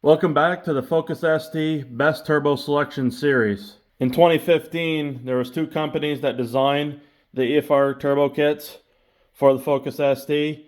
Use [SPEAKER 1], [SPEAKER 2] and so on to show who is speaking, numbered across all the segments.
[SPEAKER 1] Welcome back to the Focus ST Best Turbo Selection Series. In 2015, there was two companies that designed the EFR turbo kits for the Focus ST,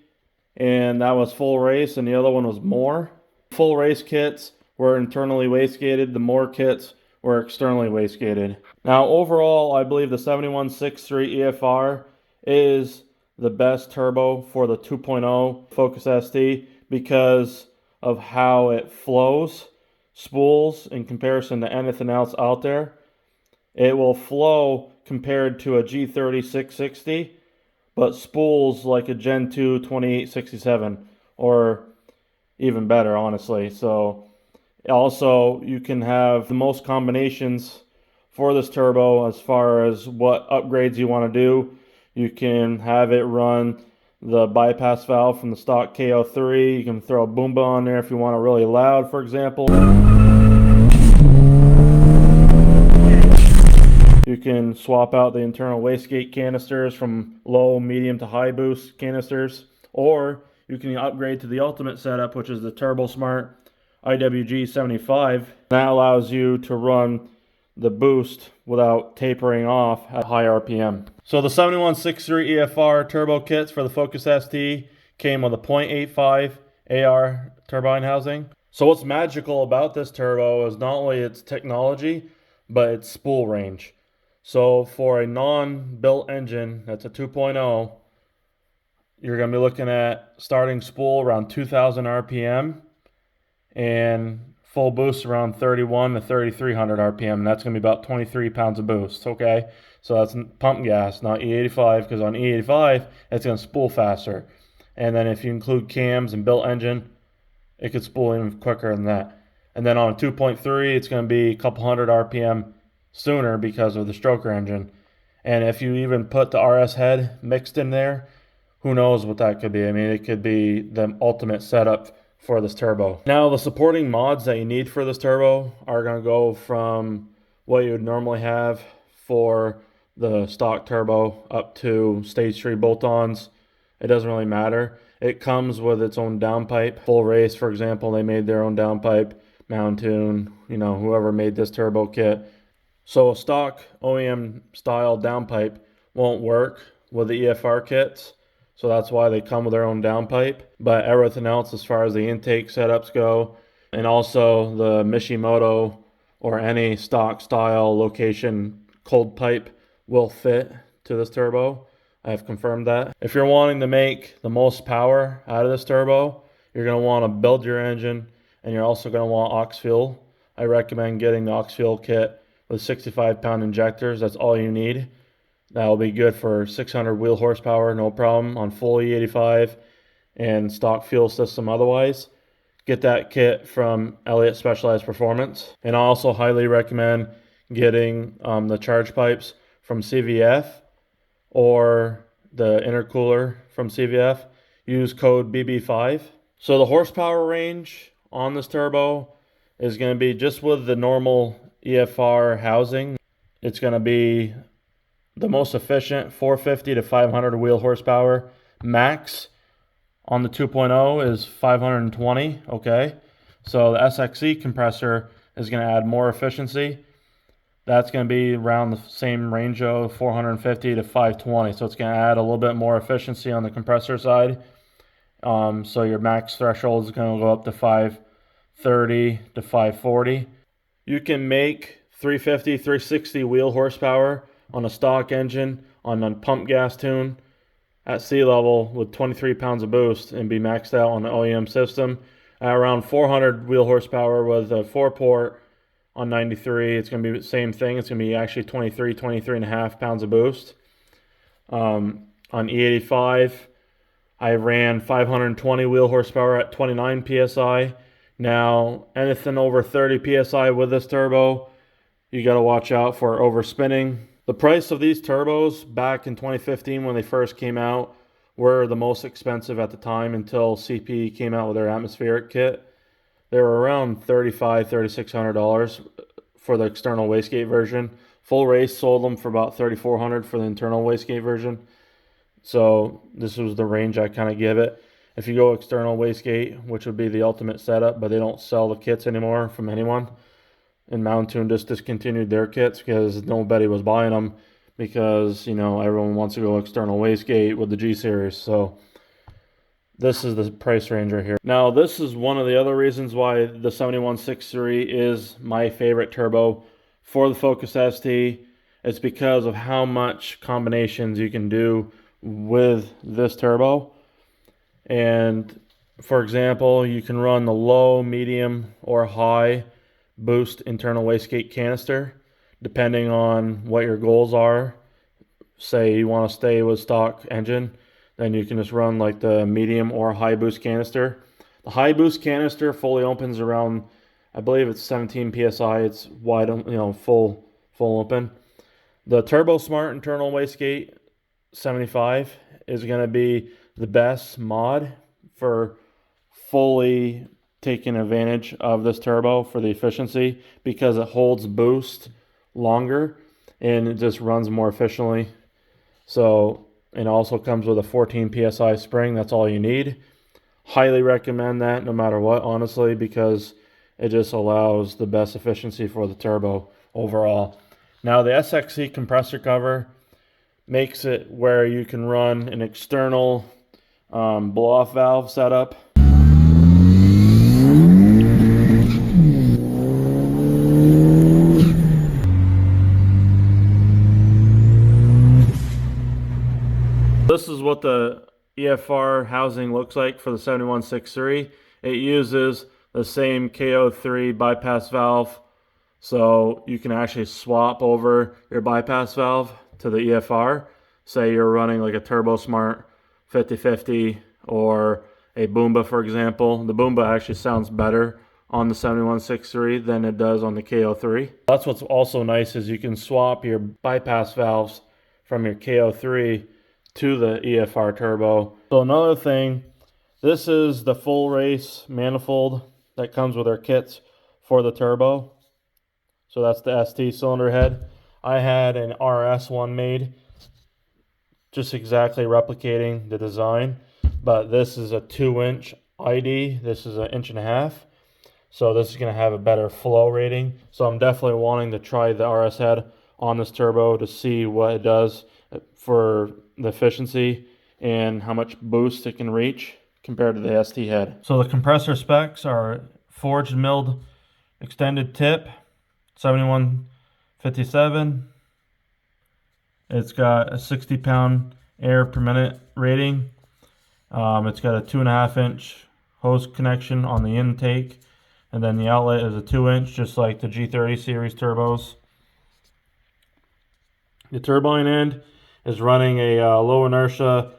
[SPEAKER 1] and that was Full Race and the other one was More. Full Race kits were internally wastegated, the More kits were externally wastegated. Now overall, I believe the 7163 EFR is the best turbo for the 2.0 Focus ST because of how it flows, spools in comparison to anything else out there. It will flow compared to a G30 660, but spools like a Gen 2 2867, or even better, honestly. So also you can have the most combinations for this turbo as far as what upgrades you want to do. You can have it run the bypass valve from the stock KO3. You can throw a Boomba on there if you want it really loud, for example. You can swap out the internal wastegate canisters from low, medium to high boost canisters, or you can upgrade to the ultimate setup, which is the Turbo Smart IWG 75. That allows you to run the boost without tapering off at high RPM. So the 7163 EFR turbo kits for the Focus ST came with a 0.85 AR turbine housing. So what's magical about this turbo is not only its technology, but its spool range. So for a non-built engine that's a 2.0, you're going to be looking at starting spool around 2000 RPM and full boost around 31 to 3300 RPM. And that's going to be about 23 pounds of boost, okay? So that's pump gas, not E85, because on E85, it's going to spool faster. And then if you include cams and built engine, it could spool even quicker than that. And then on a 2.3, it's going to be a couple hundred RPM sooner because of the stroker engine. And if you even put the RS head mixed in there, who knows what that could be. I mean, it could be the ultimate setup for this turbo. Now, the supporting mods that you need for this turbo are going to go from what you would normally have for the stock turbo up to stage 3 bolt-ons. It doesn't really matter. It comes with its own downpipe. Full Race, for example, they made their own downpipe. Mountoon, whoever made this turbo kit. So a stock OEM style downpipe won't work with the EFR kits. So that's why they come with their own downpipe. But everything else as far as the intake setups go, and also the Mishimoto or any stock style location cold pipe will fit to this turbo. I've confirmed that. If you're wanting to make the most power out of this turbo, you're going to want to build your engine, and you're also going to want aux fuel. I recommend getting the aux fuel kit with 65-pound injectors. That's all you need. That'll be good for 600 wheel horsepower, no problem, on full E85 and stock fuel system otherwise. Get that kit from Elliott Specialized Performance. And I also highly recommend getting the charge pipes from CVF or the intercooler from CVF. Use code BB5. So the horsepower range on this turbo is going to be just with the normal EFR housing. It's going to be the most efficient 450 to 500 wheel horsepower. Max on the 2.0 is 520, okay? So the SXE compressor is going to add more efficiency. That's going to be around the same range of 450 to 520. So it's going to add a little bit more efficiency on the compressor side. So your max threshold is going to go up to 530 to 540. You can make 350, 360 wheel horsepower on a stock engine on a pump gas tune at sea level with 23 pounds of boost and be maxed out on the OEM system. At around 400 wheel horsepower with a 4-port on 93, it's going to be the same thing. It's going to be actually 23 and a half pounds of boost. On E85, I ran 520 wheel horsepower at 29 PSI. Now, anything over 30 PSI with this turbo, you got to watch out for overspinning. The price of these turbos back in 2015 when they first came out were the most expensive at the time until CP came out with their atmospheric kit. They were around $3,500, $3,600 for the external wastegate version. Full Race sold them for about $3,400 for the internal wastegate version. So this was the range I kind of give it. If you go external wastegate, which would be the ultimate setup, but they don't sell the kits anymore from anyone. And Mountain just discontinued their kits because nobody was buying them because, you know, everyone wants to go external wastegate with the G series. So this is the price range right here. Now, this is one of the other reasons why the 7163 is my favorite turbo for the Focus ST. It's because of how much combinations you can do with this turbo. And for example, you can run the low, medium, or high boost internal wastegate canister depending on what your goals are. Say you want to stay with stock engine, then you can just run like the medium or high boost canister. The high boost canister fully opens around, I believe it's 17 psi. It's wide, you know, full open. The Turbo Smart internal wastegate 75 is going to be the best mod for fully taking advantage of this turbo for the efficiency, because it holds boost longer and it just runs more efficiently. So it also comes with a 14 psi spring. That's all you need. Highly recommend that no matter what, honestly, because it just allows the best efficiency for the turbo overall. Now the SXC compressor cover makes it where you can run an external blow-off valve setup. This is what the EFR housing looks like for the 7163. It uses the same KO3 bypass valve, so you can actually swap over your bypass valve to the EFR. Say you're running like a Turbo Smart 5050 or a Boomba, for example. The Boomba actually sounds better on the 7163 than it does on the KO3. That's what's also nice, is you can swap your bypass valves from your KO3 to the EFR turbo. So another thing, this is the full race manifold that comes with our kits for the turbo. So that's the ST cylinder head. I had an RS one made, just exactly replicating the design, but this is a 2-inch ID. This is 1.5 inches. So this is going to have a better flow rating. So I'm definitely wanting to try the RS head on this turbo to see what it does for the efficiency and how much boost it can reach compared to the ST head. So the compressor specs are forged milled extended tip 7157. It's got a 60 pound air per minute rating. It's got a 2.5 inch hose connection on the intake, and then the outlet is a 2-inch, just like the G30 series turbos. The turbine end is running a low inertia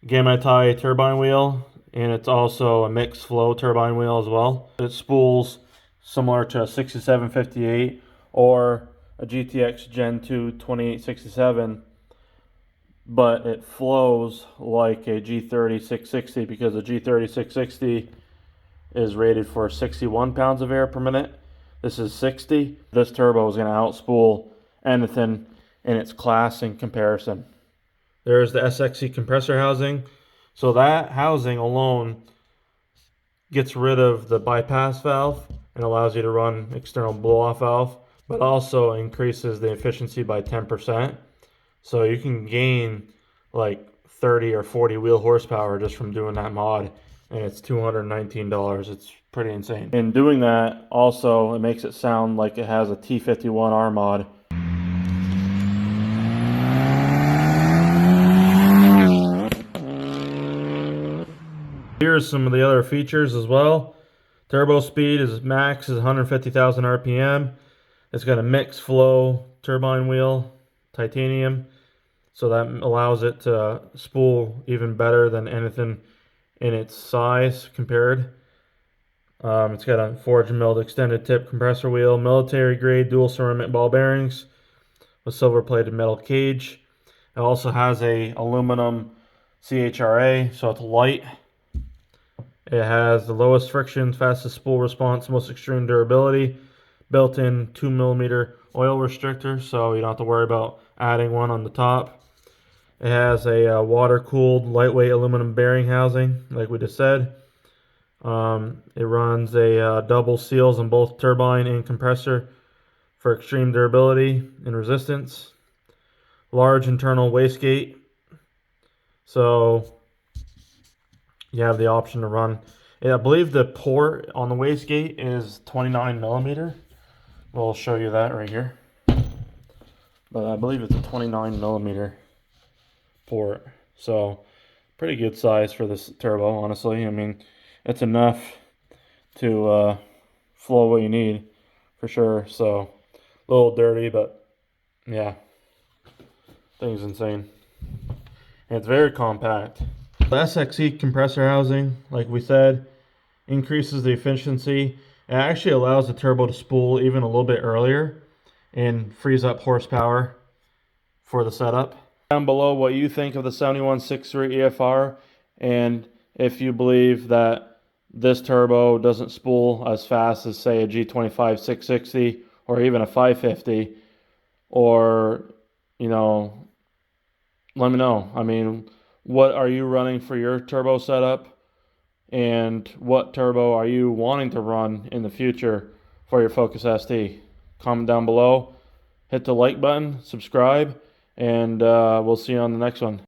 [SPEAKER 1] Gamma-Tie turbine wheel, and it's also a mixed flow turbine wheel as well. It spools similar to a 6758 or a GTX Gen 2 2867, but it flows like a G30 660, because the G30 660 is rated for 61 pounds of air per minute. This is 60. This turbo is going to outspool anything in its class in comparison. There's the SXC compressor housing. So that housing alone gets rid of the bypass valve and allows you to run external blow-off valve, but also increases the efficiency by 10%. So you can gain like 30 or 40 wheel horsepower just from doing that mod, and it's $219. It's pretty insane. In doing that, also, it makes it sound like it has a T51R mod. Here's some of the other features as well. Turbo speed is max is 150,000 RPM. It's got a mixed flow turbine wheel, titanium, so that allows it to spool even better than anything in its size compared. It's got a forged milled extended tip compressor wheel, military grade dual ceramic ball bearings with silver plated metal cage. It also has a aluminum CHRA, so it's light. It has the lowest friction, fastest spool response, most extreme durability, built-in 2mm oil restrictor, so you don't have to worry about adding one on the top. It has a water-cooled lightweight aluminum bearing housing, like we just said. It runs a double seals in both turbine and compressor for extreme durability and resistance. Large internal wastegate, so you have the option to run. I believe the port on the wastegate is 29 millimeter. We'll show you that right here. But I believe it's a 29 millimeter port. So pretty good size for this turbo, honestly. I mean, it's enough to flow what you need for sure. So a little dirty, but yeah, thing's insane. And it's very compact. The SXE compressor housing, like we said, increases the efficiency. It actually allows the turbo to spool even a little bit earlier and frees up horsepower for the setup. Down below what you think of the 7163 EFR, and if you believe that this turbo doesn't spool as fast as, say, a G25 660 or even a 550, or, you know, let me know. I mean, what are you running for your turbo setup? And what turbo are you wanting to run in the future for your Focus ST? Comment down below, hit the like button, subscribe, and we'll see you on the next one.